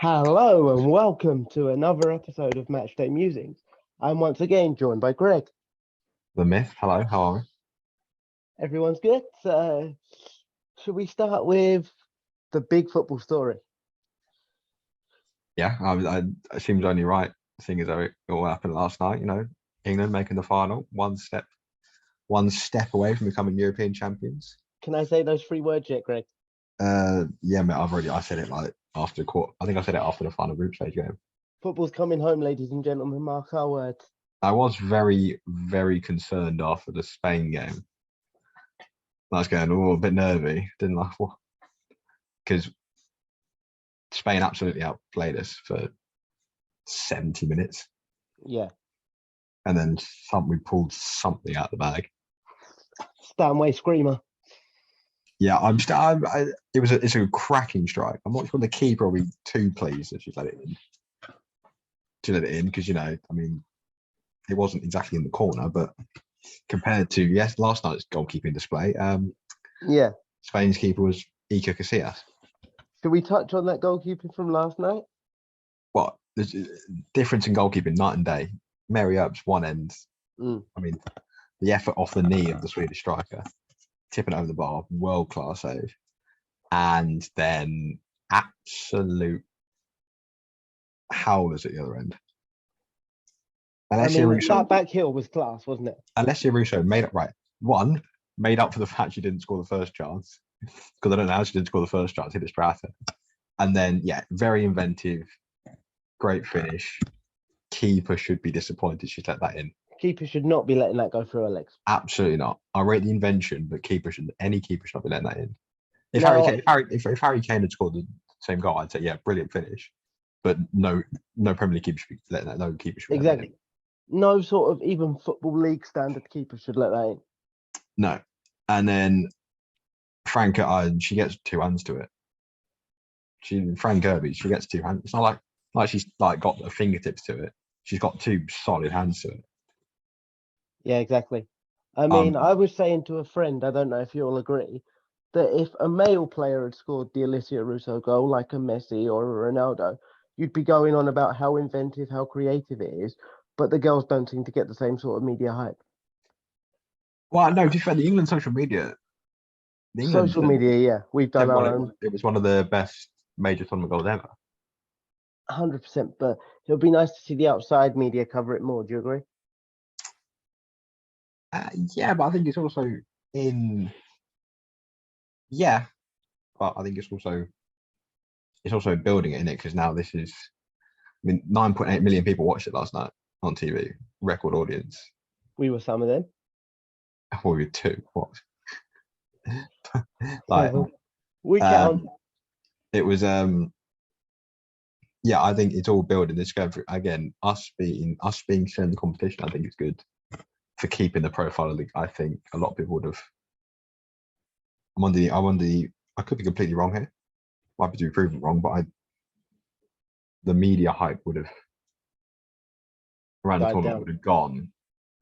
Hello and welcome to another episode of Matchday Musings. I'm once again joined by Greg. The Myth. Hello, how are we? Everyone's good. Should we start with the big football story? Yeah, it seems only right, seeing as though it all happened last night. England making the final, one step away from becoming European champions. Can I say those three words yet, Greg? Yeah, mate, I said it like after the quarter. I think I said it after the final group stage game. Football's coming home, ladies and gentlemen. Mark our words. I was very, very concerned after the Spain game. I was going, a bit nervy, didn't I? Because Spain absolutely outplayed us for 70 minutes. Yeah. And then we pulled something out of the bag. Stanway screamer. Yeah, it's a cracking strike. I'm not sure the keeper will be too pleased that she's let it in. To let it in because it wasn't exactly in the corner, but compared to last night's goalkeeping display, Yeah. Spain's keeper was Iker Casillas. Should we touch on that goalkeeping from last night? What there's a difference in goalkeeping night and day. Mary Earp's one end. The effort off the knee of the Swedish striker, tipping it over the bar, world class save, and then absolute howlers at the other end. That backheel was class, wasn't it? Alessia Russo made up for the fact she didn't score the first chance, because I don't know how she didn't score the first chance, hit it strata. And then, very inventive, great finish. Keeper should be disappointed she's let that in. Keeper should not be letting that go through her legs. Absolutely not. I rate the invention, but any keeper should not be letting that in. If Harry Kane had scored the same goal, I'd say, yeah, brilliant finish. But no Premier League keeper should be letting that. No keeper should be letting that in. No sort of even Football League standard keeper should let that in. No. And then Franca, she gets two hands to it. Fran Kirby, she gets two hands. It's not like she's got her fingertips to it. She's got two solid hands to it. Yeah, exactly. I was saying to a friend, I don't know if you'll agree, that if a male player had scored the Alessia Russo goal, like a Messi or a Ronaldo, you'd be going on about how inventive, how creative it is, but the girls don't seem to get the same sort of media hype. Well, no, just for the England social media. Yeah. We've done our own. It was one of the best major tournament goals ever. 100%, but it would be nice to see the outside media cover it more. Do you agree? Yeah, but I think it's also in. Yeah, but I think it's also building it in it because now this is. 9.8 million people watched it last night on TV. Record audience. We were some of them. Well, we were two. What? We count. It was I think it's all building. This going through again. Us being shown in the competition. I think it's good for keeping the profile of the. I think a lot of people would have. I could be completely wrong here. Might be to be proven wrong, but the media hype would have around the tournament would have gone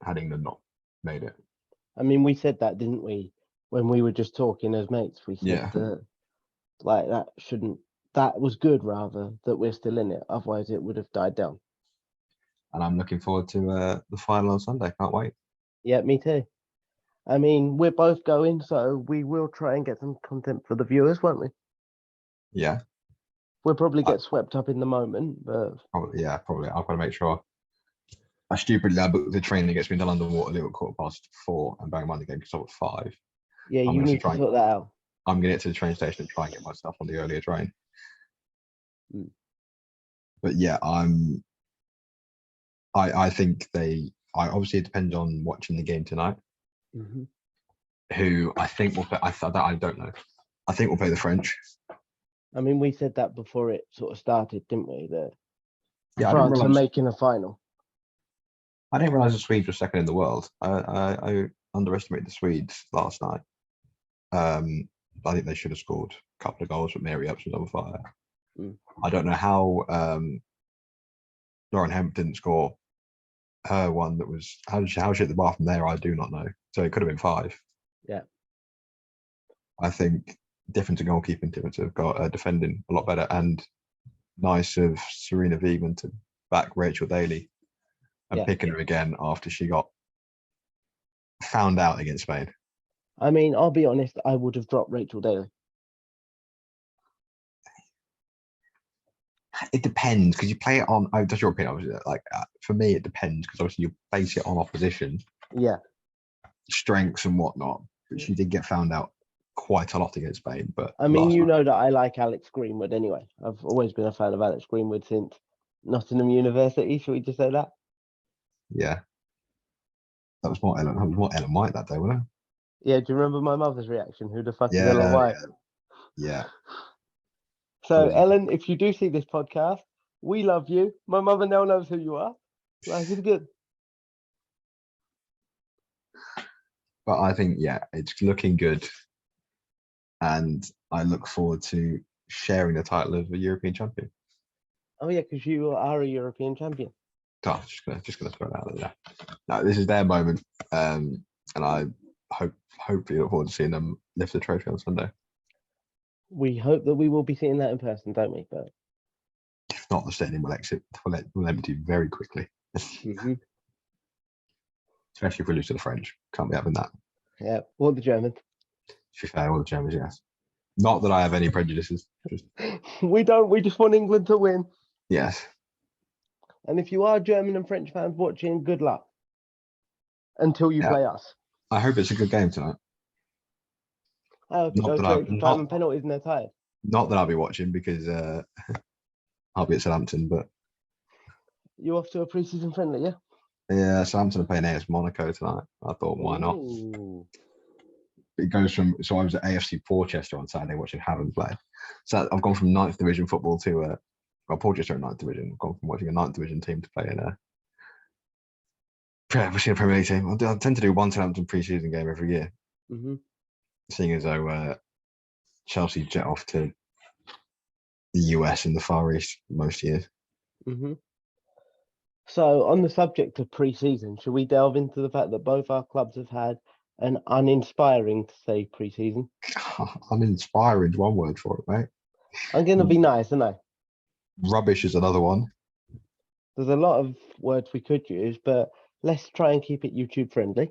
had England not made it. We said that, didn't we, when we were just talking as mates? We said that was good rather that we're still in it. Otherwise, it would have died down. And I'm looking forward to the final on Sunday. Can't wait. Yeah, me too. We're both going, so we will try and get some content for the viewers, won't we? Yeah. We'll probably get swept up in the moment, but probably. I've got to make sure. I booked the train that gets me to London Waterloo at 4:15, and bang on the game because I was 5. Yeah, you need to sort that out. I'm going to get to the train station and try and get my stuff on the earlier train. But yeah, I think obviously it depends on watching the game tonight. Mm-hmm. Who I think will play? I don't know. I think we'll play the French. We said that before it sort of started, didn't we? That France are making a final. I didn't realize the Swedes were second in the world. I underestimated the Swedes last night. I think they should have scored a couple of goals, but Mary Earps was on fire. I don't know how Lauren Hemp didn't score her one that was how she hit the bar from there. I do not know. So it could have been 5. Yeah. I think different to goalkeeping, different to defending a lot better, and nice of Serena Wiegman to back Rachel Daly and Yeah. picking her again after she got found out against Spain. I mean, I'll be honest, I would have dropped Rachel Daly. It depends because you play it on. Oh, that's your opinion. Obviously, like for me, it depends because obviously you base it on opposition, Yeah. strengths and whatnot. But she did get found out quite a lot against Spain. But I mean, last you night, know that I like Alex Greenwood anyway. I've always been a fan of Alex Greenwood since Nottingham University. Should we just say that? yeah, that was more Ellen. That was more Ellen White that day, wasn't it? Yeah, do you remember my mother's reaction? Who the fuck is Yeah, Ellen White? yeah. So, Was- Ellen, if you do see this podcast, we love you. My mother now knows who you are. Life is good. But I think it's looking good, and I look forward to sharing the title of a European champion. Oh yeah, because you are a European champion. Oh, just gonna throw that out there. No, this is their moment, and I hopefully look forward to seeing them lift the trophy on Sunday. We hope that we will be seeing that in person, don't we? But If not, the stadium will empty very quickly. Mhm. Especially if we lose to the French. Can't be having that. Yeah, or the Germans. To be fair, all the Germans, yes. Not that I have any prejudices. Just We don't. We just want England to win. yes. And if you are German and French fans watching, good luck until you Yeah. play us. I hope it's a good game tonight. I hope it Not goes that to extra time and penalties and they're tired. Not that I'll be watching because I'll be at Southampton, but You off to a pre-season friendly, yeah? yeah, Southampton are playing AS Monaco tonight. I thought, why not? Ooh. It goes from I was at AFC Portchester on Saturday watching Havant play. So I've gone from 9th division football to Portchester in 9th division. I've gone from watching a 9th division team to play in a Premier League team. I tend to do one Southampton pre-season game every year. Mm-hmm. Seeing as though Chelsea jet off to the US and the Far East most years. Mm-hmm. So, on the subject of pre-season, should we delve into the fact that both our clubs have had an uninspiring, to say, pre-season? Uninspiring is one word for it, mate. I'm going to be nice, aren't I? Rubbish is another one. There's a lot of words we could use, but let's try and keep it YouTube friendly.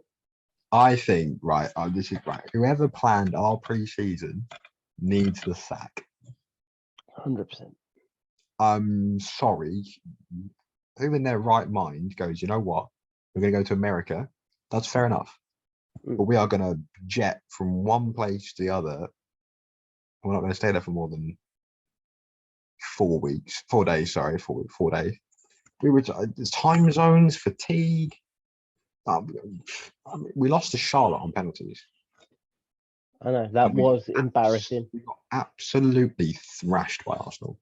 I think, right, this is right. Whoever planned our pre-season needs the sack. 100%. I'm sorry. Who in their right mind goes, you know what? We're going to go to America. That's fair enough. But we are going to jet from one place to the other. We're not going to stay there for more than 4 weeks. 4 days, sorry. 4 days. There's time zones, fatigue. We lost to Charlotte on penalties. I know, that was embarrassing. We got absolutely thrashed by Arsenal.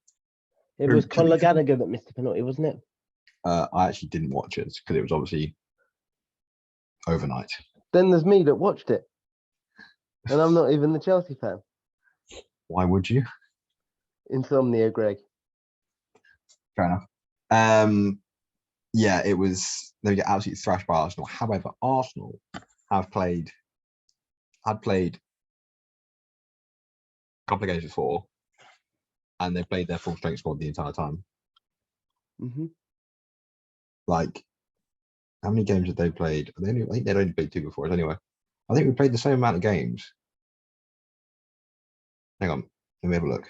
It was Conor Gallagher that missed the penalty, wasn't it? I actually didn't watch it because it was obviously overnight. Then there's me that watched it. And I'm not even the Chelsea fan. Why would you? Insomnia, Greg. Fair enough. Yeah, they get absolutely thrashed by Arsenal. However, Arsenal had played a couple of games before, and they played their full strength squad the entire time. Mm-hmm. Like, how many games had they played? I think they'd only played 2 before us anyway. I think we played the same amount of games. Hang on, let me have a look.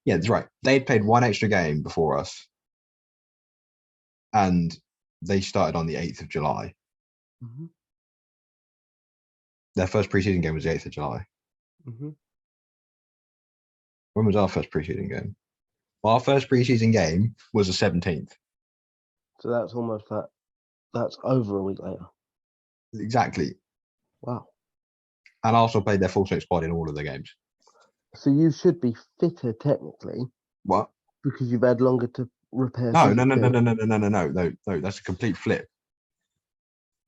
Yeah, that's right. They'd played 1 extra game before us, and they started on the 8th of July. Mm-hmm. Their first preseason game was the 8th of July. Mm-hmm. When was our first preseason game? Well, our first preseason game was the 17th. So that's almost that's over a week later. Exactly. Wow. And Arsenal played their full strength squad in all of the games. So you should be fitter technically. What? Because you've had longer to repair. No. That's a complete flip.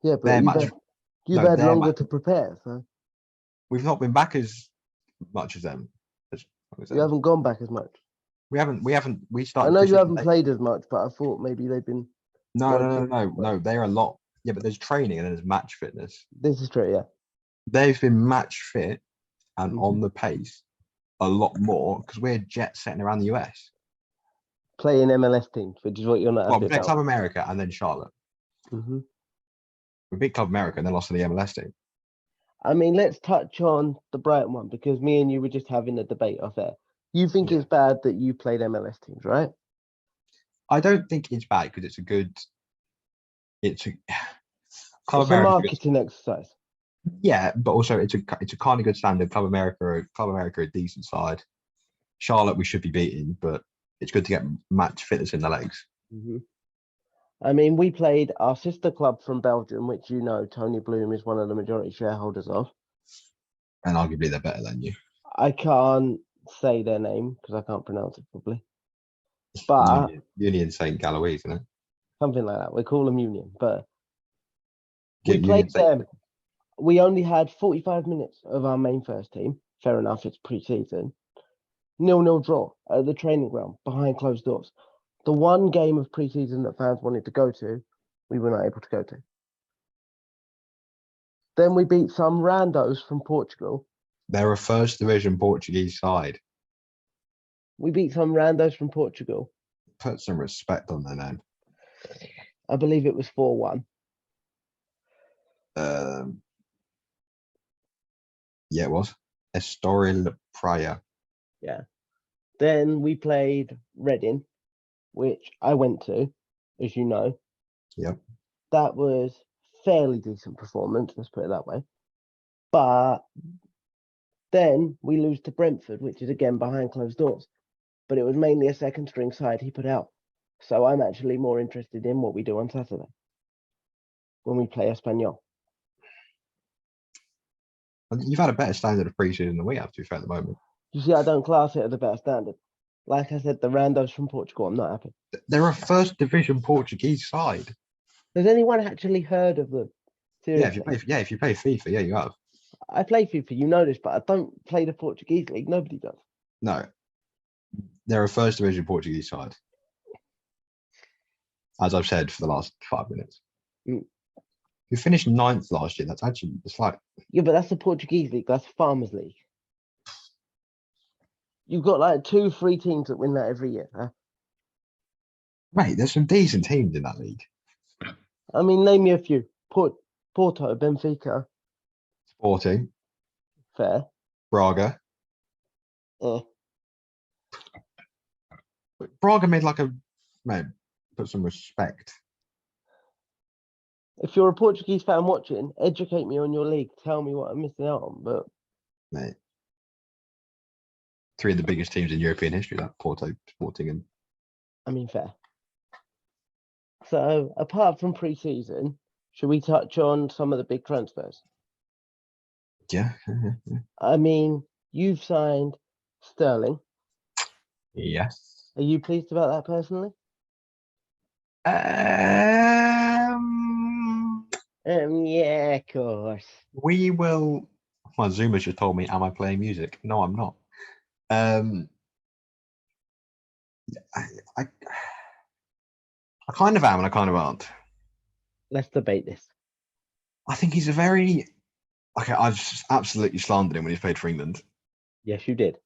Yeah, but you've had longer to prepare. So we've not been back as much as them. You haven't gone back as much. We haven't. We started. I know you haven't played as much, but I thought maybe they've been. No. They're a lot. Yeah, but there's training and there's match fitness. This is true. Yeah. They've been match fit and on the pace a lot more because we're jet setting around the US. Playing MLS teams, which is what you're not Well, happy we beat about. Club America and then Charlotte. Hmm. We beat Club America and then lost to the MLS team. I mean, let's touch on the Brighton one because me and you were just having a debate off air. You think Yeah. it's bad that you played MLS teams, right? I don't think it's bad because it's a good. It's a Club It's a America. marketing exercise. Yeah, but also it's a kind of good standard. Club America, a decent side. Charlotte, we should be beating, but it's good to get match fitness in the legs. Hmm. I mean, we played our sister club from Belgium, which you know Tony Bloom is one of the majority shareholders of. And arguably they're better than you. I can't say their name because I can't pronounce it properly, but Union St. Galois, isn't it? something like that. We call them Union, but we Union played St. them. We only had 45 minutes of our main first team. Fair enough, it's pre-season. 0-0 draw at the training ground behind closed doors. The one game of pre-season that fans wanted to go to, we were not able to go to. Then we beat some randos from Portugal. They're a first division Portuguese side. We beat some randos from Portugal. Put some respect on their name. I believe it was 4-1. Yeah, it was. Estoril Praia. Yeah. Then we played Reading, which I went to, as you know. Yep. That was fairly decent performance, let's put it that way. But then we lose to Brentford, which is again behind closed doors. But it was mainly a second string side he put out. So I'm actually more interested in what we do on Saturday when we play Espanyol. You've had a better standard of pre-season than we have, to be fair, at the moment. You see, I don't class it as a better standard. Like I said, the randos from Portugal, I'm not happy. They're a first division Portuguese side. Has anyone actually heard of them? Seriously. If you play FIFA, yeah, you have. I play FIFA, you know this, but I don't play the Portuguese league. Nobody does. No. They're a first division Portuguese side. As I've said for the last 5 minutes. Mm. You finished 9th last year. That's actually, it's like. Yeah, but that's the Portuguese league. That's Farmers League. You've got like 2-3 teams that win that every year. Huh? Mate, there's some decent teams in that league. I mean, name me a few. Porto, Benfica. Sporting. Fair. Braga. Eh. Braga made like a, man, put some respect. If you're a Portuguese fan watching, educate me on your league. Tell me what I'm missing out on. But Mate. 3 of the biggest teams in European history, that Porto, Sporting, and. I mean, fair. So, apart from pre-season, should we touch on some of the big transfers? Yeah. I mean, you've signed Sterling. Yes. Are you pleased about that personally? Yeah, of course. We will. Well, Zuma just told me, "Am I playing music?" No, I'm not. I kind of am, and I kind of aren't. Let's debate this. I think he's a very. Okay, I've absolutely slandered him when he's played for England. Yes, you did.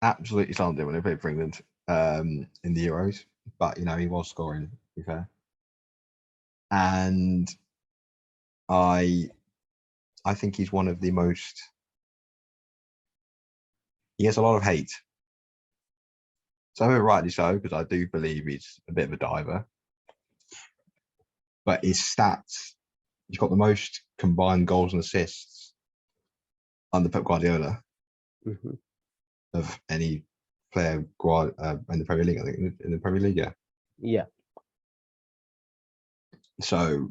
Absolutely slandered him when he played for England in the Euros, but you know he was scoring. To be fair, and I think he's one of the most. He has a lot of hate. So rightly so, because I do believe he's a bit of a diver. But his stats, he's got the most combined goals and assists under Pep Guardiola of any player in the Premier League, I think, in the Premier League, yeah. Yeah. So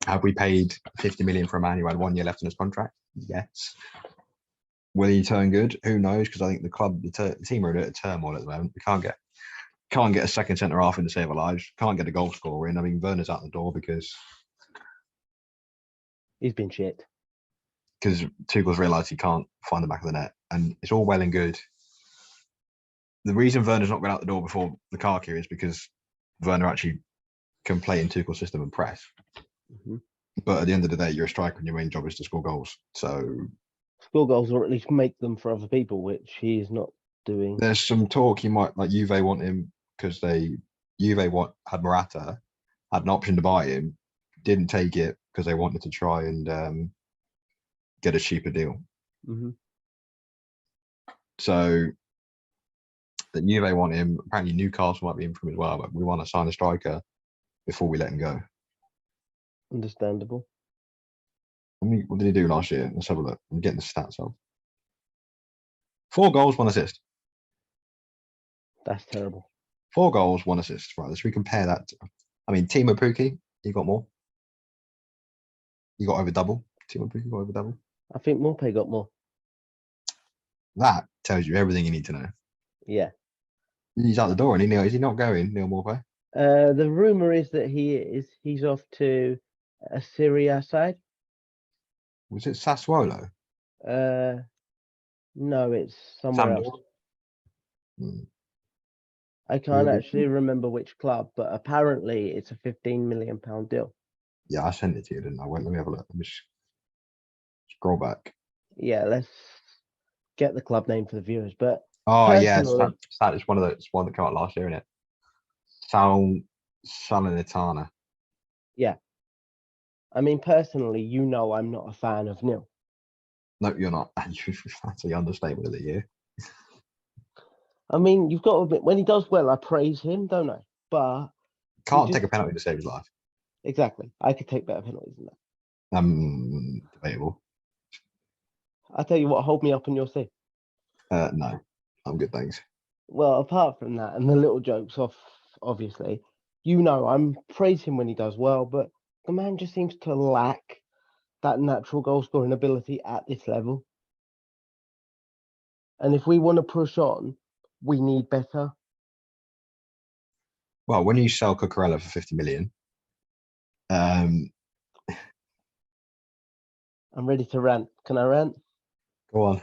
have we paid 50 million for a man who had 1 year left in his contract? Yes. Will he turn good? Who knows? Because I think the team are in a turmoil at the moment. We can't get a second centre half in to save our lives. Can't get a goal scorer in. I mean, Werner's out the door because he's been shit. Because Tuchel's realised he can't find the back of the net, and it's all well and good. The reason Werner's not gone out the door before Lukaku is because Werner actually can play in Tuchel's system and press. But at the end of the day, you're a striker and your main job is to score goals. So Score goals or at least make them for other people, which he is not doing. There's some talk he might like Juve want him because had Morata, had an option to buy him, didn't take it because they wanted to try and get a cheaper deal. Mm-hmm. So that Juve want him. Apparently Newcastle might be in for him as well, but we want to sign a striker before we let him go. Understandable. What did he do last year? Let's have a look. I'm getting the stats up. 4 goals, 1 assist. That's terrible. 4 goals, 1 assist. Right, let's compare that. Timo Pukki, he got more. He got over double. Timo Pukki got over double. I think Morpay got more. That tells you everything you need to know. Yeah. He's out the door, and is he not going, Neil Morpay? The rumor is that he's off to a Syria side. Was it Sassuolo? No, it's somewhere else. I can't actually remember which club, but apparently it's a £15 million deal. Yeah, I sent it to you, didn't I? Wait, let me have a look. Let me scroll back. Yeah, let's get the club name for the viewers. But yeah, it's one that came out last year, isn't it? Salernitana. Yeah. Personally, I'm not a fan of Neil. No, you're not. That's the understatement of the year. You've got to admit, when he does well, I praise him, don't I? But can't take a penalty to save his life. Exactly. I could take better penalties than that. Debatable. I tell you what, hold me up on your seat. No, I'm good, thanks. Well, apart from that and the little jokes off, obviously, I'm praising him when he does well, but the man just seems to lack that natural goal scoring ability at this level. And if we want to push on, we need better. Well, when you sell Cucurella for 50 million, I'm ready to rant. Can I rant? Go on.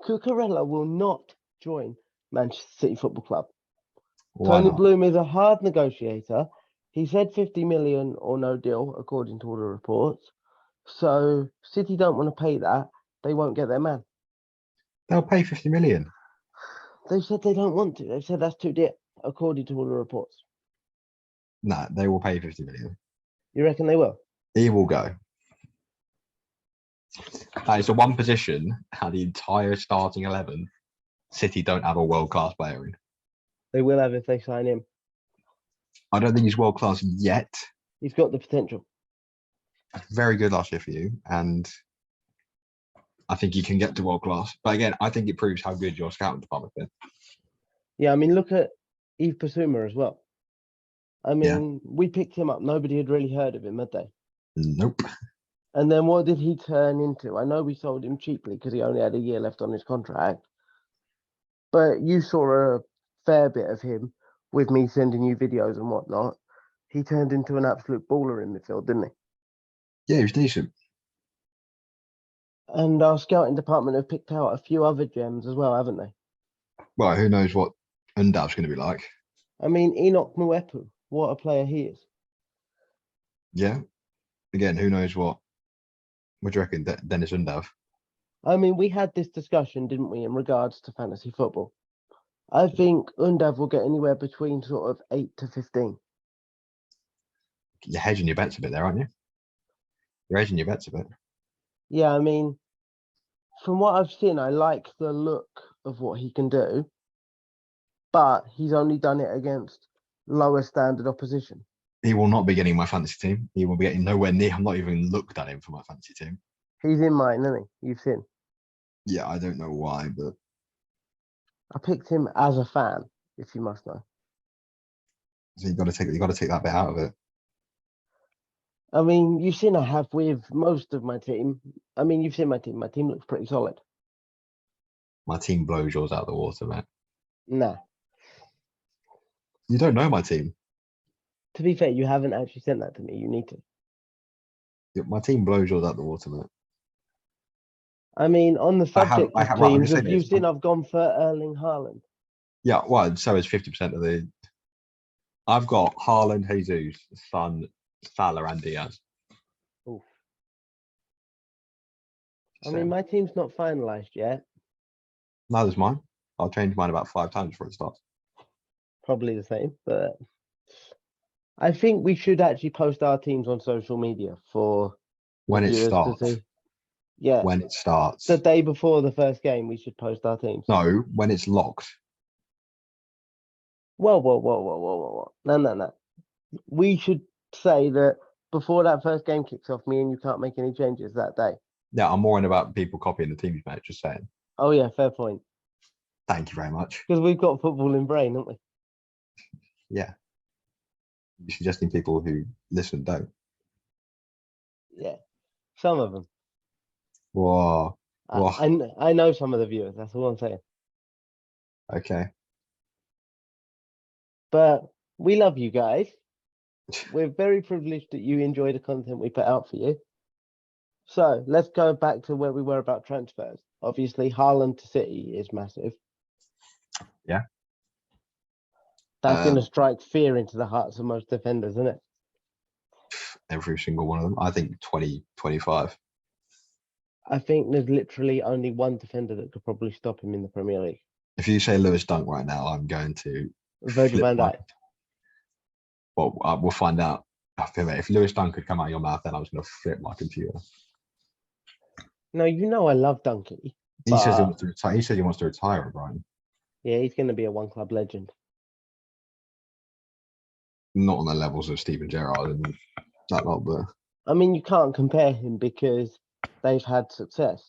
Cucurella will not join Manchester City Football Club. Why Tony not? Bloom is a hard negotiator. He said 50 million or no deal, according to all the reports. So City don't want to pay that. They won't get their man. They'll pay 50 million. They said they don't want to. They said that's too dear, according to all the reports. No, they will pay 50 million. You reckon they will? He will go. It's the one position out the entire starting 11 City don't have a world-class player in. They will have if they sign him. I don't think he's world-class yet. He's got the potential. Very good last year for you, and I think he can get to world-class. But again, I think it proves how good your scouting department is. Yeah, look at Yves Bissouma as well. We picked him up. Nobody had really heard of him, had they? Nope. And then what did he turn into? I know we sold him cheaply because he only had a year left on his contract. But you saw a fair bit of him with me sending you videos and whatnot. He turned into an absolute baller in midfield, didn't he? Yeah, he was decent. And our scouting department have picked out a few other gems as well, haven't they? Well, who knows what Undav's going to be like. Enoch Mwepu, what a player he is. Yeah. Again, who knows what do you reckon, Dennis Undav? We had this discussion, didn't we, in regards to fantasy football. I think Undav will get anywhere between sort of 8 to 15. You're hedging your bets a bit there, aren't you? You're hedging your bets a bit. Yeah, from what I've seen, I like the look of what he can do, but he's only done it against lower standard opposition. He will not be getting my fantasy team. He will be getting nowhere near. I'm not even looked at him for my fantasy team. He's in mine, isn't he? You've seen. Yeah, I don't know why, but I picked him as a fan, if you must know. so you got to take that bit out of it. You've seen I have with most of my team. You've seen my team. My team looks pretty solid. My team blows yours out of the water, mate. Nah. You don't know my team. To be fair, you haven't actually sent that to me. You need to. Yeah, my team blows yours out of the water, mate. On the subject of teams, have you seen I've gone for Erling Haaland? Yeah, well, so is 50% of the. I've got Haaland, Jesus, Son, Salah, and Diaz. Oof. I mean, my team's not finalised yet. Neither's mine. I'll change mine about 5 times before it starts. Probably the same, but I think we should actually post our teams on social media for the When it viewers to starts. see. Yeah, When it starts. the day before the first game, we should post our teams. No, when it's locked. Whoa, whoa, whoa, whoa, whoa, whoa, whoa. No, no, no. We should say that before that first game kicks off, me and you can't make any changes that day. Yeah, I'm worrying about people copying the teams, mate. Just saying. Oh yeah, fair point. Thank you very much. Because we've got football in brain, haven't we? Yeah. You're suggesting people who listen don't. Yeah, some of them. Whoa. Whoa. I know some of the viewers. That's all I'm saying. Okay. But we love you guys. We're very privileged that you enjoy the content we put out for you. So let's go back to where we were about transfers. Obviously, Haaland to City is massive. Yeah. That's going to strike fear into the hearts of most defenders, isn't it? Every single one of them. I think 20, 25. I think there's literally only one defender that could probably stop him in the Premier League. If you say Lewis Dunk right now, I'm going to Virgil van Dijk. Well, we'll find out. If Lewis Dunk could come out of your mouth, then I was going to flip my computer. No, you know I love Dunky. He says he wants to retire. He said he wants to retire, Brian. Yeah, he's going to be a one-club legend. Not on the levels of Steven Gerrard and that lot, but I mean, you can't compare him because they've had success.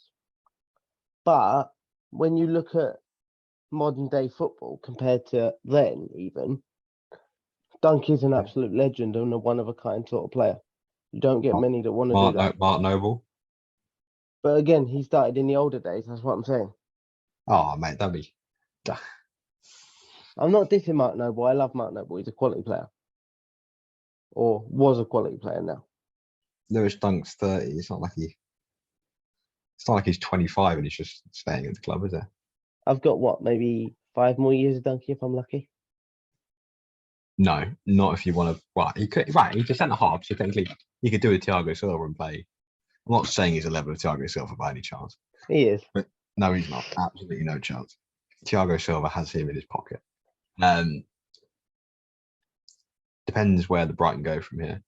But when you look at modern day football compared to then, even, Dunk is an absolute legend and a one-of-a-kind sort of player. You don't get many that want to do that. Mark Noble. But again, he started in the older days. That's what I'm saying. Oh, mate, that'd be. I'm not dissing Mark Noble. I love Mark Noble. He's a quality player. Or was a quality player now. Lewis Dunk's 30. It's not like he's 25 and he's just staying at the club, is it? I've got what, maybe 5 more years of Dunky if I'm lucky? No, not if you want to. Well, he could. Right, he's a centre half, so technically you could do a Thiago Silva and play. I'm not saying he's a level of Thiago Silva by any chance. He is. But no, he's not. Absolutely no chance. Thiago Silva has him in his pocket. Depends where the Brighton go from here.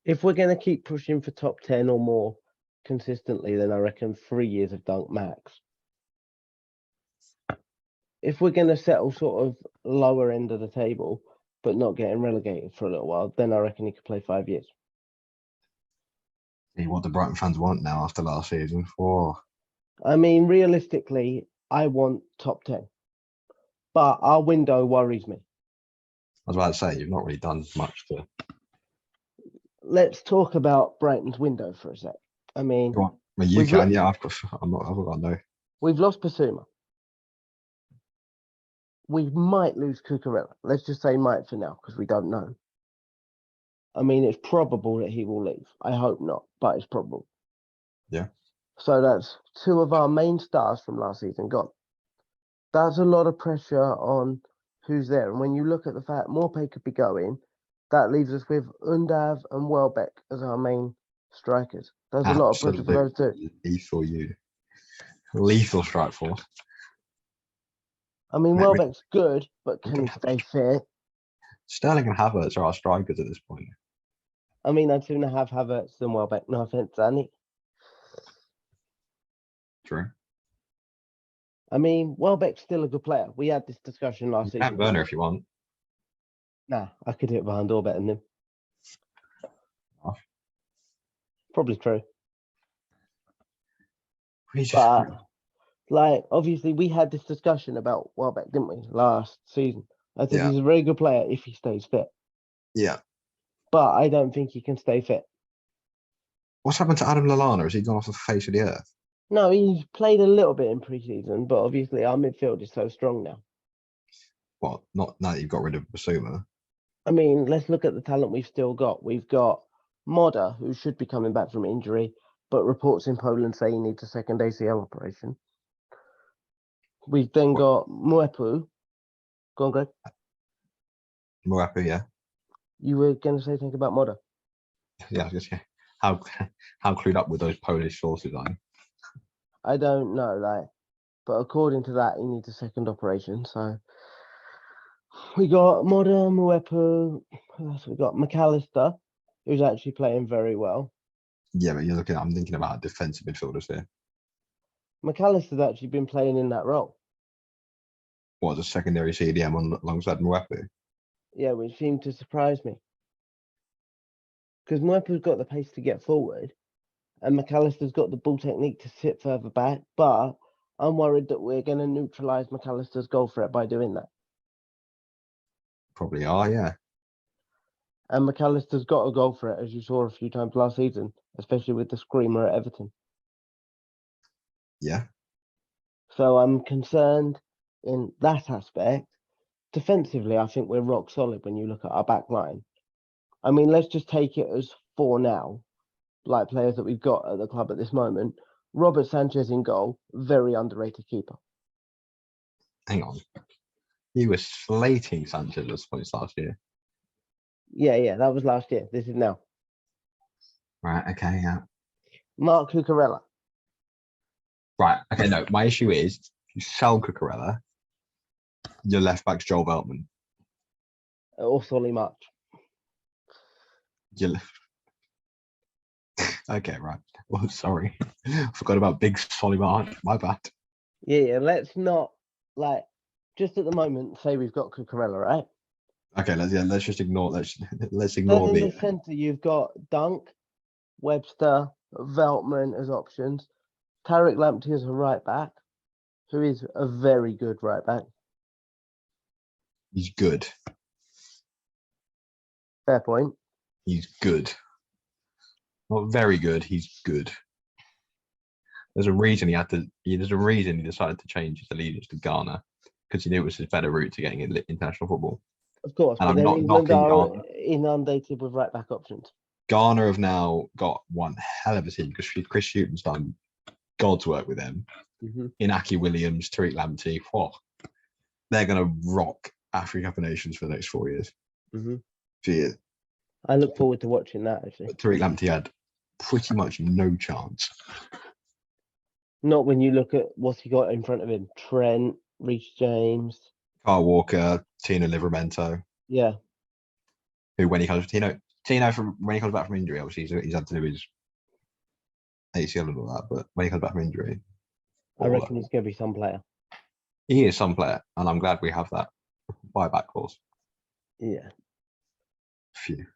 If we're going to keep pushing for top 10 or more consistently, then I reckon 3 years of Dunk max. If we're going to settle sort of lower end of the table, but not getting relegated for a little while, then I reckon he could play 5 years. See what the Brighton fans want now after last season. I mean, realistically, I want top 10. But our window worries me. I was about to say, you've not really done much to. Let's talk about Brighton's window for a sec. I mean, you can, yeah. I've got no. We've lost Basuma. We might lose Cucurella. Let's just say might for now, because we don't know. I mean, it's probable that he will leave. I hope not, but it's probable. Yeah. So that's 2 of our main stars from last season gone. That's a lot of pressure on who's there. And when you look at the fact Morpay could be going, that leaves us with Undav and Welbeck as our main strikers. There's a lot of pressure for those 2. Lethal strike force. I mean, Welbeck's good, but can he stay fit? Sterling and Havertz are our strikers at this point. I mean, I'd sooner have Havertz than Welbeck. No offense, Annie. True. I mean, Welbeck's still a good player. We had this discussion last season. Have Werner if you want. Nah, I could hit behind door better than him. Oh. Probably true. But, like, obviously, we had this discussion about Welbeck, didn't we, last season? I said he's a very good player if he stays fit. Yeah. But I don't think he can stay fit. What's happened to Adam Lallana? Has he gone off the face of the earth? No, he's played a little bit in pre-season, but obviously our midfield is so strong now. Well, not now that you've got rid of Basuma. I mean, let's look at the talent we've still got. We've got Moda, who should be coming back from injury, but reports in Poland say he needs a second ACL operation. We've then got Mwepu. Go on, Greg. Mwepu, yeah. You were going to say something about Moda? Yeah, I was just how clued up with those Polish sources are you? I don't know, like, but according to that, he needs a second operation. So we got Modern Mwepu. Who else we got? McAllister, who's actually playing very well. Yeah, but I'm thinking about defensive midfielders here. McAllister's actually been playing in that role. What, as a secondary CDM alongside Mwepu? Yeah, which seemed to surprise me. Because Mwepu's got the pace to get forward, and McAllister's got the ball technique to sit further back, but I'm worried that we're going to neutralise McAllister's goal threat by doing that. Probably are, yeah. And McAllister's got a goal threat, as you saw a few times last season, especially with the screamer at Everton. Yeah. So I'm concerned in that aspect. Defensively, I think we're rock solid when you look at our back line. I mean, let's just take it as 4 now, like players that we've got at the club at this moment. Robert Sanchez in goal, very underrated keeper. Hang on. You were slating Sanchez at this point last year. Yeah, that was last year. This is now. Right, okay, yeah. Mark Cucurella. Right, okay, no. My issue is if you sell Cucurella, your left back's Joel Veltman. Or Solly March. Your left. Okay, right. Well, sorry. Forgot about Big Solly March. My bad. Yeah, let's not, like, just at the moment, say we've got Cucurella, right? Okay, let's just ignore let's Then ignore in the the centre, you've got Dunk, Webster, Veltman as options. Tarek Lamptey as a right back, who is a very good right back. he's good. Fair point. He's good. Not very good, he's good. There's a reason there's a reason he decided to change his allegiance to Ghana, because he knew it was his better route to getting international football. Of course, And but I'm then not England knocking are Ghana. inundated with right back options. Ghana have now got one hell of a team because Chris Hughton's done God's work with them. Mm-hmm. Inaki Williams, Tariq Lamptey, they're going to rock Africa Cup of Nations for the next 4 years. Mm-hmm. See, I look forward to watching that, actually. but Tariq Lamptey had pretty much no chance. Not when you look at what he got in front of him. Trent, Reece James. Carl Walker, Tino Livramento, Yeah. who when he comes when he comes back from injury, obviously he's had to do his ACL and all that, but when he comes back from injury, I reckon he's going to be some player. he is some player, and I'm glad we have that buyback clause. Yeah. Phew.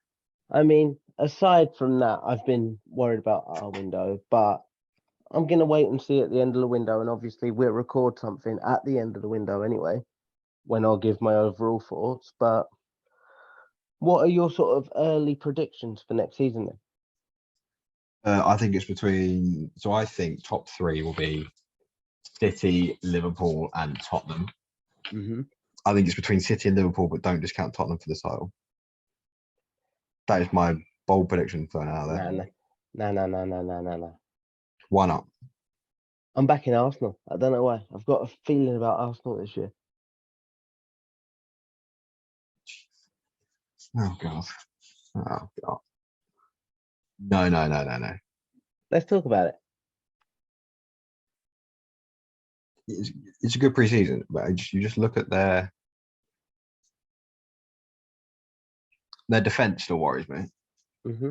I mean, aside from that, I've been worried about our window, but I'm going to wait and see at the end of the window. And obviously, we'll record something at the end of the window anyway, when I'll give my overall thoughts. But what are your sort of early predictions for next season then? I think it's between. So I think top 3 will be City, Liverpool, and Tottenham. Mm-hmm. I think it's between City and Liverpool, but don't discount Tottenham for the title. That is my bold prediction for now. There. No. Why not? I'm back in Arsenal. I don't know why. I've got a feeling about Arsenal this year. Oh god. Oh god. No. Let's talk about it. It's a good preseason, but you just look at their defense still worries me. Mm-hmm.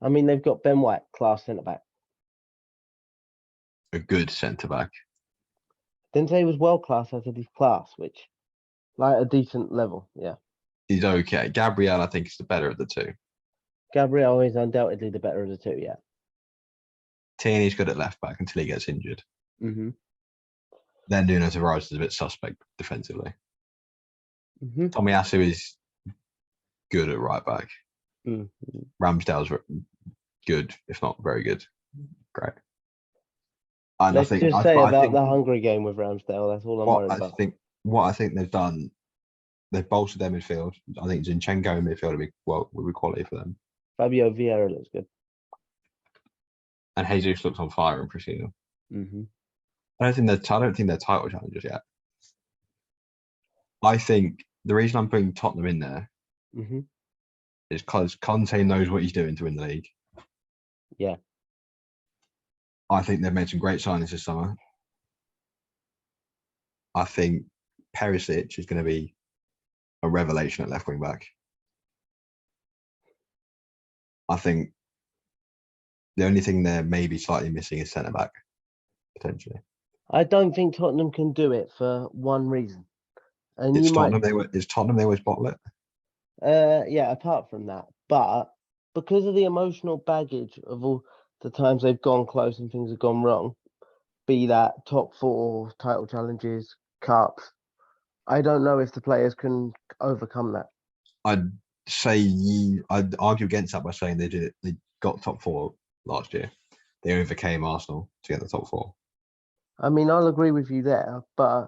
I mean, they've got Ben White, class centre back. A good centre back. Didn't say he was world class. I said he's class, which like a decent level. Yeah. He's okay. Gabriel, I think, is the better of the two. Gabriel is undoubtedly the better of the two. Yeah. Tierney's good at left back until he gets injured. Mm-hmm. Then Nuno Tavares is a bit suspect defensively. Mm-hmm. Tomiyasu is good at right back. Mm-hmm. Ramsdale's good, if not very good. Great. And Let's just say about the Hungary game with Ramsdale. That's all I'm worried about. What I think they've done, they've bolstered their midfield. I think Zinchenko in midfield would be quality for them. Fabio Vieira looks good. And Jesus looks on fire in pre-season. Mm-hmm. I don't think they're title challengers yet. I think the reason I'm putting Tottenham in there mm-hmm. is because Conte knows what he's doing to win the league. Yeah. I think they've made some great signings this summer. I think Perisic is going to be a revelation at left wing back. I think the only thing they're maybe slightly missing is centre back, potentially. I don't think Tottenham can do it for one reason. And It's you might, Tottenham they always bottle it. yeah, apart from that, but because of the emotional baggage of all the times they've gone close and things have gone wrong, be that top 4 title challenges, cups, I don't know if the players can overcome that. I'd argue against that by saying they got top 4 last year. They overcame Arsenal to get the top 4. I mean, I'll agree with you there, but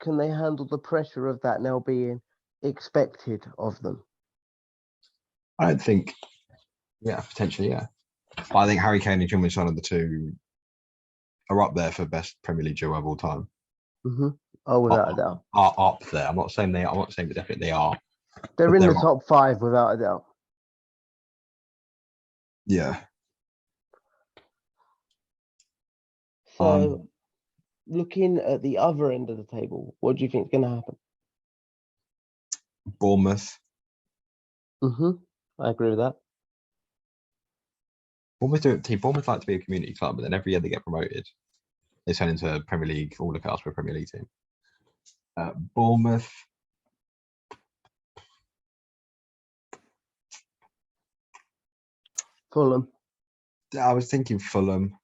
can they handle the pressure of that now being expected of them? I don't think, yeah, potentially, yeah. But I think Harry Kane and Jung Son are the two are up there for best Premier League duo of all time. Mm-hmm. Oh, without a doubt. Are up there. I'm not saying definitely they are. They're in the top 5 without a doubt. Yeah. So, looking at the other end of the table, what do you think is going to happen? Bournemouth. Mm-hmm. I agree with that. Bournemouth like to be a community club, but then every year they get promoted. They turn into a Premier League, all the cast for a Premier League team. Bournemouth. Fulham. I was thinking Fulham.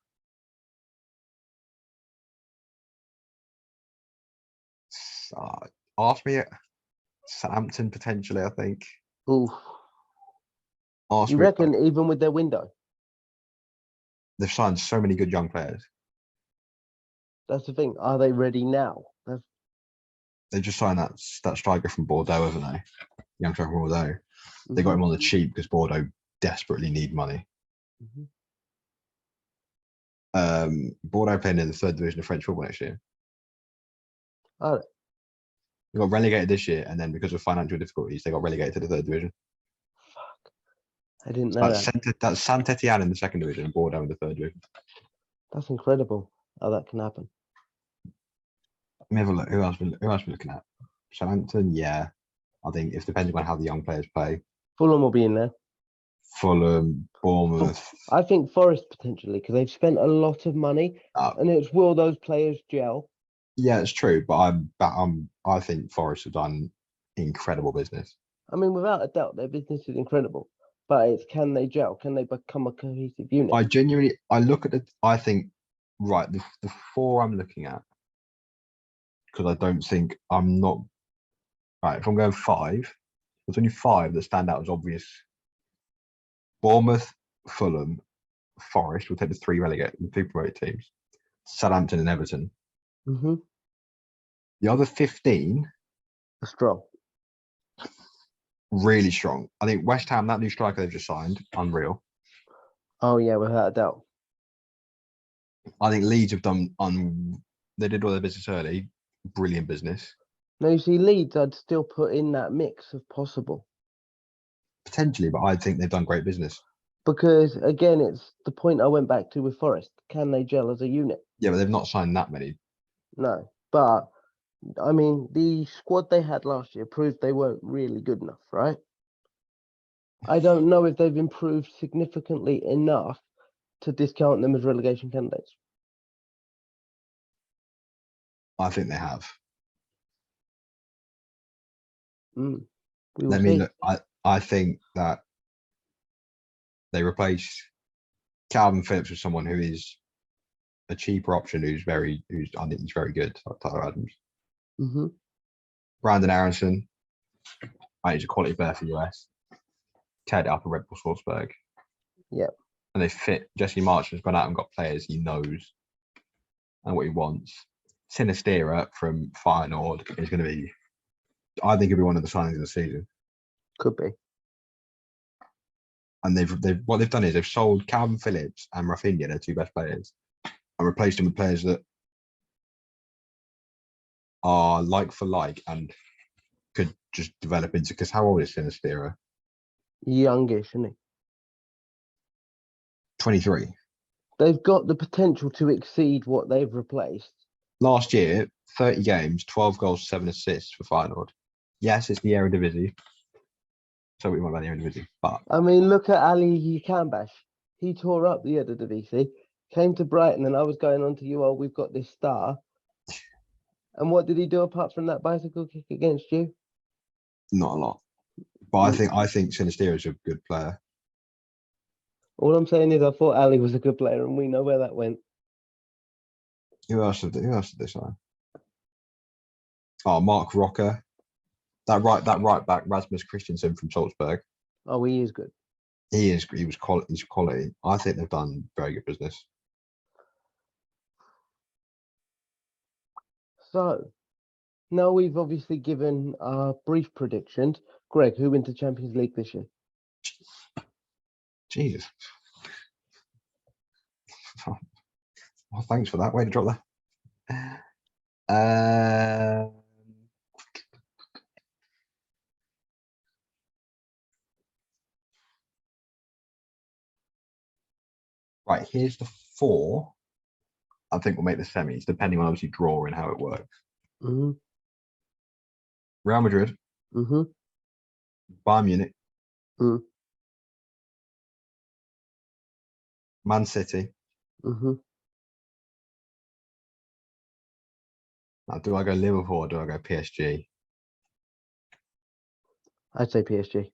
Ask me at Southampton potentially, I think. Ooh. You reckon even with their window? They've signed so many good young players. That's the thing. Are they ready now? They just signed that striker from Bordeaux, haven't they? Young striker from Bordeaux. They got him on the cheap because Bordeaux desperately need money. Bordeaux playing in the 3rd division of French football next year. Oh. They got relegated this year, and then because of financial difficulties, they got relegated to the 3rd division. Fuck. I didn't know that. That's Saint-Etienne in the 2nd division and Bordeaux in the 3rd division. That's incredible how that can happen. Let me have a look. Who else we're looking at? Southampton, yeah. I think if depending on how the young players play. Fulham will be in there. Fulham, Bournemouth. I think Forest potentially because they've spent a lot of money, and it's will those players gel? Yeah, it's true, but I think Forest have done incredible business. I mean, without a doubt, their business is incredible, but it's can they gel? Can they become a cohesive unit? I look at it. I think right the 4 I'm looking at because I don't think I'm not right. If I'm going 5, there's only 5 that stand out as obvious. Bournemouth, Fulham, Forest will take the 3 promoted teams. Southampton and Everton. Mm-hmm. The other 15 are strong. Really strong. I think West Ham, that new striker they've just signed, unreal. Oh yeah, without a doubt. I think Leeds have done they did all their business early. Brilliant business. No, you see, Leeds, I'd still put in that mix if possible. Potentially, but I think they've done great business. Because again, it's the point I went back to with Forest. Can they gel as a unit? Yeah, but they've not signed that many. No, but I mean, the squad they had last year proved they weren't really good enough, right? I don't know if they've improved significantly enough to discount them as relegation candidates. I think they have. Let me look. I think that they replace Calvin Phillips with someone who is a cheaper option who's I think he's very good, like Tyler Adams. Mm-hmm. Brandon Aronson, he's a quality player for US. Teared it up at Red Bull Salzburg. Yep. And they fit. Jesse March has gone out and got players he knows and what he wants. Sinistera from Feyenoord is going to be, I think, he'll be one of the signings of the season. Could be. And what they've done is they've sold Calvin Phillips and Rafinha, their 2 best players, and replaced them with players that are like for like and could just develop into. Because how old is Sinistera? Youngish, isn't he? 23. They've got the potential to exceed what they've replaced. Last year, 30 games, 12 goals, 7 assists for Feyenoord. Yes, it's the Eredivisie. So we want about the Eredivisie, but I mean, look at Ali Kambash. He tore up the Eredivisie, came to Brighton, and I was going on to you, oh, we've got this star. And what did he do apart from that bicycle kick against you? not a lot. But I think Sinisterra is a good player. All I'm saying is I thought Ali was a good player, and we know where that went. Who else did they sign? Oh, Mark Rocker. That right back, Rasmus Christensen from Salzburg. Oh, he is good. He's quality. I think they've done very good business. So now we've obviously given our brief predictions. Greg, who wins the Champions League this year? Jesus. Well, thanks for that. Way to drop that. Right, here's the 4. I think we'll make the semis, depending on obviously drawing how it works. Mm-hmm. Real Madrid, Mm-hmm. Bayern Munich, Mm-hmm. Man City. Mm-hmm. Now, do I go Liverpool or do I go PSG? I'd say PSG.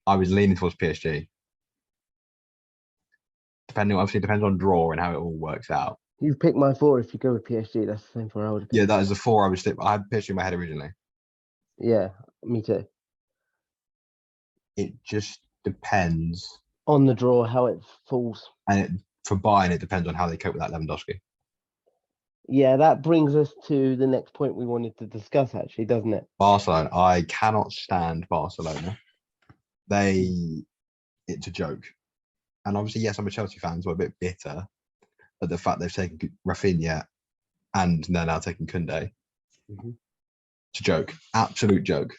I was leaning towards PSG. Obviously depends on draw and how it all works out. You've picked my 4 if you go with PSG. That's the same 4 I would have picked. Yeah, that is the 4 I had PSG in my head originally. Yeah, me too. It just depends. On the draw, how it falls. And for Bayern, it depends on how they cope with that Lewandowski. Yeah, that brings us to the next point we wanted to discuss, actually, doesn't it? Barcelona. I cannot stand Barcelona. It's a joke. And obviously, yes, I'm a Chelsea fan, so I'm a bit bitter at the fact they've taken Rafinha and they're now taking Koundé. Mm-hmm. It's a joke. Absolute joke.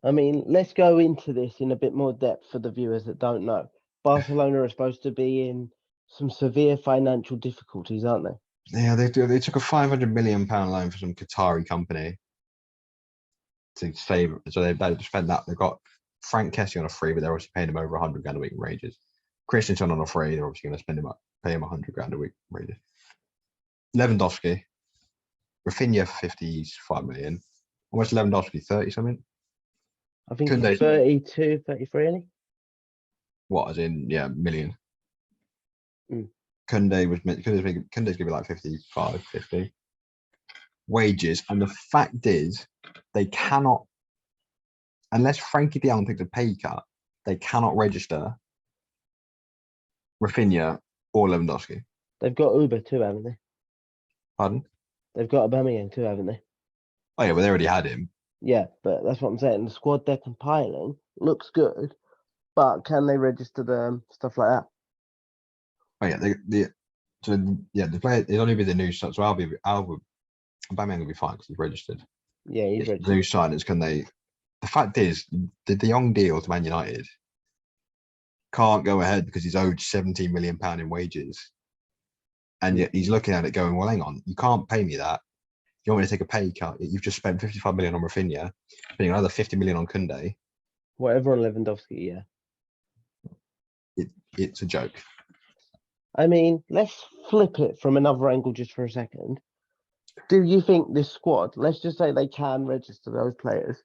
I mean, let's go into this in a bit more depth for the viewers that don't know. Barcelona are supposed to be in some severe financial difficulties, aren't they? Yeah, they do. They took a £500 million loan for some Qatari company to save. So they spent that. They've got Frank Kessie on a free, but they're obviously paying him over £100,000 a week in wages. Christensen on a free, they're obviously going to pay him £100,000 a week in wages. Lewandowski, Rafinha 55 million. How much Lewandowski? 30 something? I think Koundé, he's 32, 33, isn't he? what, as in, yeah, million. Mm. Koundé's going to be like 55, 50. Wages. And the fact is, they cannot, unless Frankie de Jong takes a pay cut, they cannot register Rafinha or Lewandowski. They've got Uber too, haven't they? Pardon? They've got Aubameyang too, haven't they? Oh, yeah, well, they already had him. Yeah, but that's what I'm saying. The squad they're compiling looks good, but can they register them, stuff like that? Oh, yeah, the player, it'll only be the new, so Aubameyang will be fine because he's registered. Yeah, he's It's the registered. new signings, can they? The fact is, the De Jong deal to Man United can't go ahead because he's owed £17 million in wages. And yet he's looking at it going, well, hang on, you can't pay me that. You want me to take a pay cut? You've just spent 55 million on Rafinha, spending another 50 million on Koundé. Whatever on Lewandowski, yeah. It's a joke. I mean, let's flip it from another angle just for a second. Do you think this squad, let's just say they can register those players,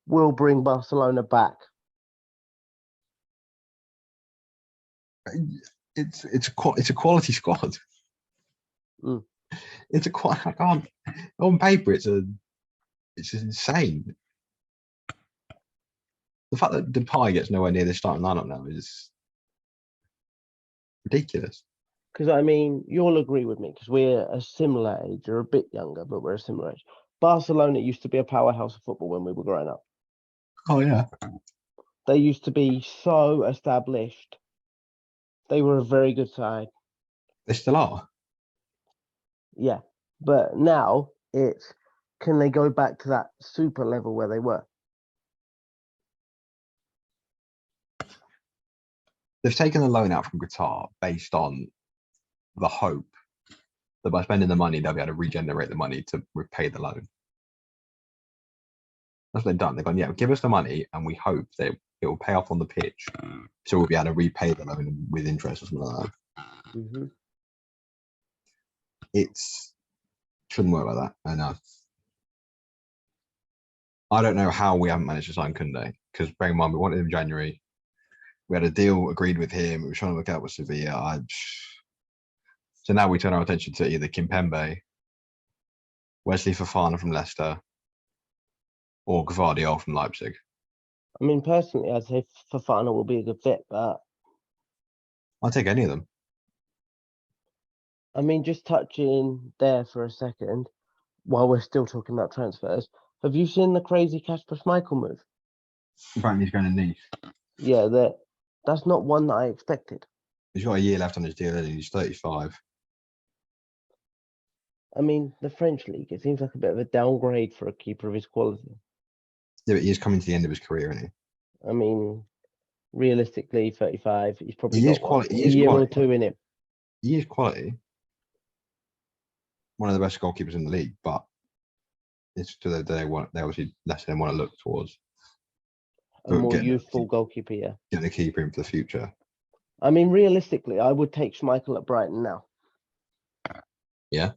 will bring Barcelona back? It's a quality squad. Mm. It's I can't on paper. It's insane. The fact that Depay gets nowhere near the starting lineup now is ridiculous. Because, I mean, you'll agree with me, because we're a similar age, or a bit younger, but we're a similar age. Barcelona used to be a powerhouse of football when we were growing up. Oh yeah, They used to be so established. They were a very good side. they still are. Yeah. But now it's, can they go back to that super level where they were? they've taken a loan out from Qatar based on the hope that by spending the money, they'll be able to regenerate the money to repay the loan. That's what they've done. They've gone, yeah, give us the money, and we hope that it will pay off on the pitch, so we'll be able to repay the loan with interest or something like that. Mm-hmm. It's shouldn't work like that. I know. I don't know how we haven't managed to sign Kunde, because bear in mind we wanted him in January. We had a deal agreed with him. We were trying to work out with Sevilla. So now we turn our attention to either Kimpembe, Wesley Fofana from Leicester, or Gvardiol from Leipzig. I mean, personally, I'd say Fofana will be a good fit, but I'll take any of them. I mean, just touching there for a second, while we're still talking about transfers, have you seen the crazy Kasper Schmeichel move? Apparently he's going to Nice. Yeah, that's not one that I expected. He's got a year left on his deal and he's 35. I mean, the French league, it seems like a bit of a downgrade for a keeper of his quality. Yeah, but he is coming to the end of his career, isn't he? I mean, realistically, 35, he's probably He is got quality. a year or two in him. He is quality. One of the best goalkeepers in the league, but it's to they obviously less than want to look towards. A more youthful goalkeeper, yeah. Getting a keeper in for the future. I mean, realistically, I would take Schmeichel at Brighton now. Yeah.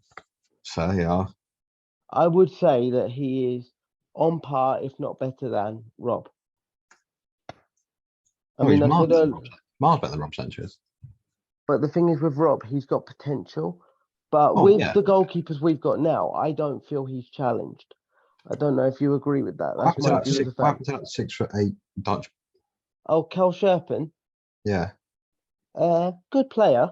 So, yeah. I would say that he is on par, if not better than Rob. I mean, I said earlier, miles better than Rob Sanchez. But the thing is with Rob, he's got potential. But with the goalkeepers we've got now, I don't feel he's challenged. I don't know if you agree with that. That's my view as a fan. 6'8" Dutch. Oh, Kel Sherpen? Yeah. Good player.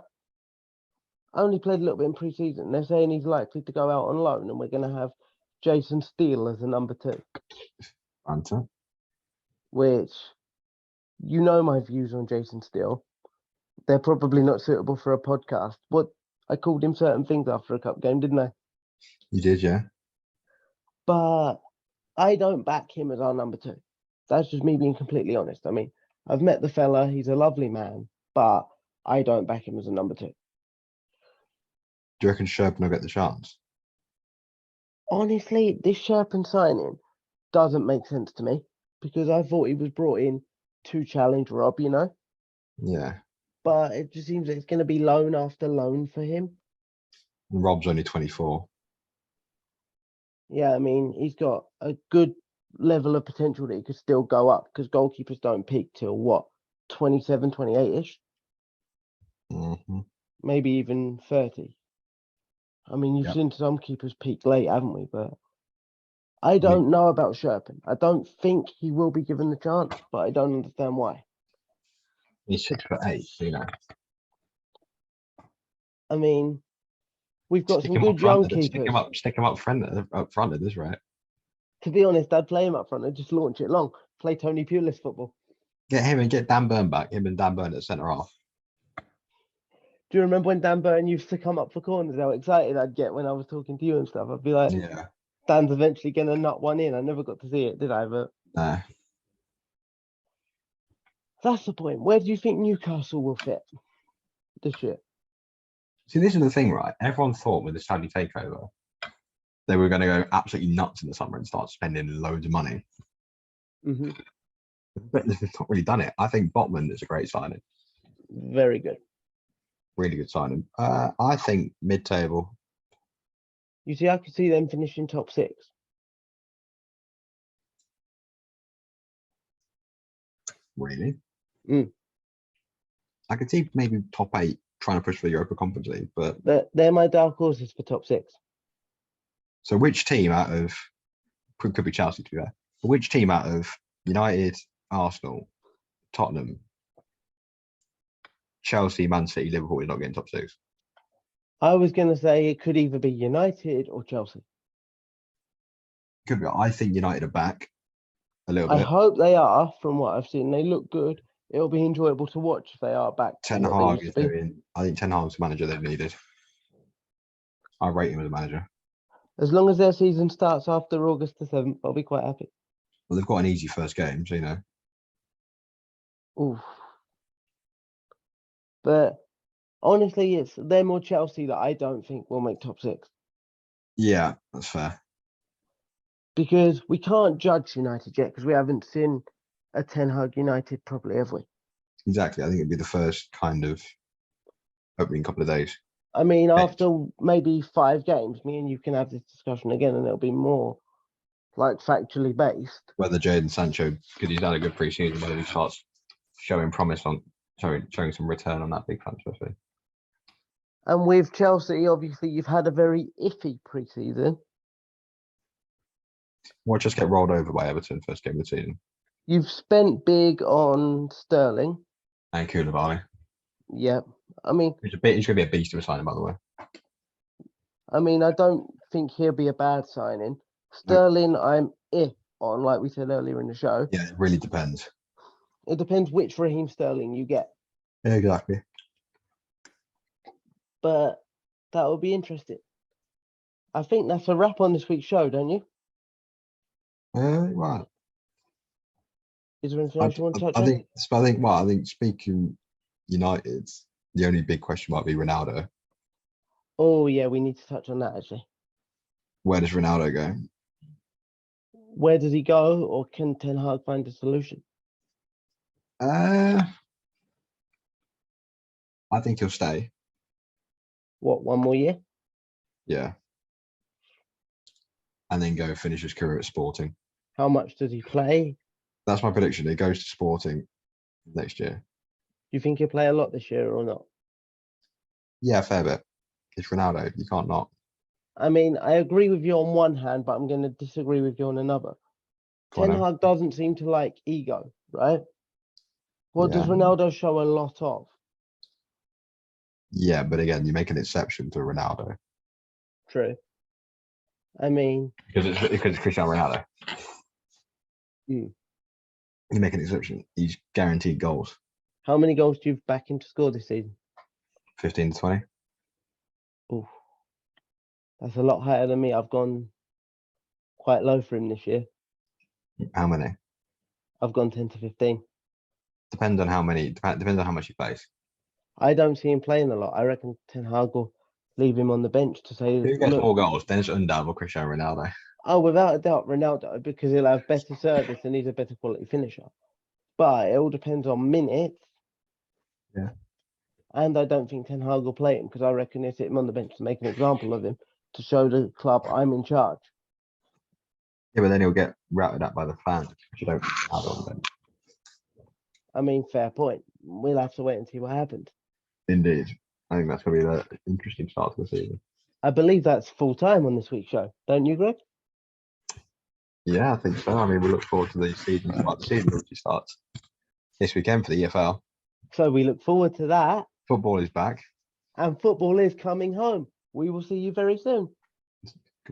Only played a little bit in pre-season. They're saying he's likely to go out on loan, and we're going to have Jason Steele as a number 2. Banter. Which, you know my views on Jason Steele. They're probably not suitable for a podcast. I called him certain things after a cup game, didn't I? You did, yeah. But I don't back him as our number 2. That's just me being completely honest. I mean, I've met the fella. He's a lovely man, but I don't back him as a number 2. Do you reckon Sherpen will get the chance? Honestly, this Sherpen signing doesn't make sense to me because I thought he was brought in to challenge Rob, you know? Yeah. But it just seems that it's going to be loan after loan for him. And Rob's only 24. Yeah, I mean, he's got a good level of potential that he could still go up because goalkeepers don't peak till what, 27, 28-ish? Mm-hmm. Maybe even 30. I mean, you've seen some keepers peak late, haven't we? But I don't know about Sherpen. I don't think he will be given the chance, but I don't understand why. He's 6'8", you know. I mean, we've got some good young keepers. Stick him up front at this rate. To be honest, I'd play him up front and just launch it long. Play Tony Pulis football. Get him and get Dan Burn back. Him and Dan Burn at centre half. Do you remember when Dan Burn used to come up for corners? How excited I'd get when I was talking to you and stuff. I'd be like, yeah, Dan's eventually going to nut one in. I never got to see it, did I? But no. That's the point. Where do you think Newcastle will fit this year? See, this is the thing, right? Everyone thought with the Saudi takeover, they were going to go absolutely nuts in the summer and start spending loads of money. Mm-hmm. But they've not really done it. I think Botman is a great signing. Very good. Really good signing. I think mid-table. You see, I could see them finishing top 6. Really? Mm. I could see maybe top 8 trying to push for the Europa Conference League, but they're my dark horses for top 6. So which team out of could be Chelsea to be fair, but which team out of United, Arsenal, Tottenham, Chelsea, Man City, Liverpool is not getting top 6? I was going to say it could either be United or Chelsea. Could be. I think United are back a little bit. I hope they are. From what I've seen, they look good. It'll be enjoyable to watch if they are back. Ten Hag is doing. I think Ten Hag's the manager they've needed. I rate him as a manager. As long as their season starts after August the 7th, I'll be quite happy. Well, they've got an easy first game, so you know. Oof. But honestly, it's them or Chelsea that I don't think will make top 6. Yeah, that's fair. Because we can't judge United yet because we haven't seen a Ten Hag United properly, have we? Exactly. I think it'd be the first kind of opening couple of days. I mean, after maybe 5 games, me and you can have this discussion again and it'll be more like factually based. Whether Jadon Sancho, because he's had a good pre-season, whether he starts showing promise on showing some return on that big transfer fee. And with Chelsea, obviously, you've had a very iffy pre-season. Or just get rolled over by Everton first game of the season. You've spent big on Sterling. And Koulibaly. Yeah. I mean, He's going to be a beast of a signing, by the way. I mean, I don't think he'll be a bad signing. Sterling, I'm on, like we said earlier in the show. Yeah, it really depends. It depends which Raheem Sterling you get. Yeah, exactly. But that will be interesting. I think that's a wrap on this week's show, don't you? Right. Is there anything else you want to touch on? I think speaking United, the only big question might be Ronaldo. Oh, yeah, we need to touch on that, actually. Where does Ronaldo go? Where does he go, or can Ten Hag find a solution? I think he'll stay. What, 1 more year? Yeah. And then go finish his career at Sporting. How much does he play? That's my prediction. He goes to Sporting next year. Do you think he'll play a lot this year or not? Yeah, fair bit. It's Ronaldo. You can't not. I mean, I agree with you on one hand, but I'm going to disagree with you on another. Ten Hag doesn't seem to like ego, right? What does Ronaldo show a lot of? Yeah, but again, you make an exception to Ronaldo. True. I mean, because it's Cristiano Ronaldo. You make an exception. He's guaranteed goals. How many goals do you back him to score this season? 15 to 20. Ooh, that's a lot higher than me. I've gone quite low for him this year. How many? I've gone 10 to 15. Depends on how many. Depends on how much he plays. I don't see him playing a lot. I reckon Ten Hag will leave him on the bench to say, who gets more goals? Then it's undoubtable Cristiano Ronaldo. Oh, without a doubt, Ronaldo, because he'll have better service and he's a better quality finisher. But it all depends on minutes. Yeah. And I don't think Ten Hag will play him because I reckon he'll sit him on the bench to make an example of him to show the club I'm in charge. Yeah, but then he'll get routed up by the fans, which you don't have on the bench. I mean, fair point. We'll have to wait and see what happens. Indeed. I think that's going to be the interesting start to the season. I believe that's full time on this week's show. Don't you, Greg? Yeah, I think so. I mean, we look forward to the season. The season obviously starts this weekend for the EFL. So we look forward to that. Football is back. And football is coming home. We will see you very soon.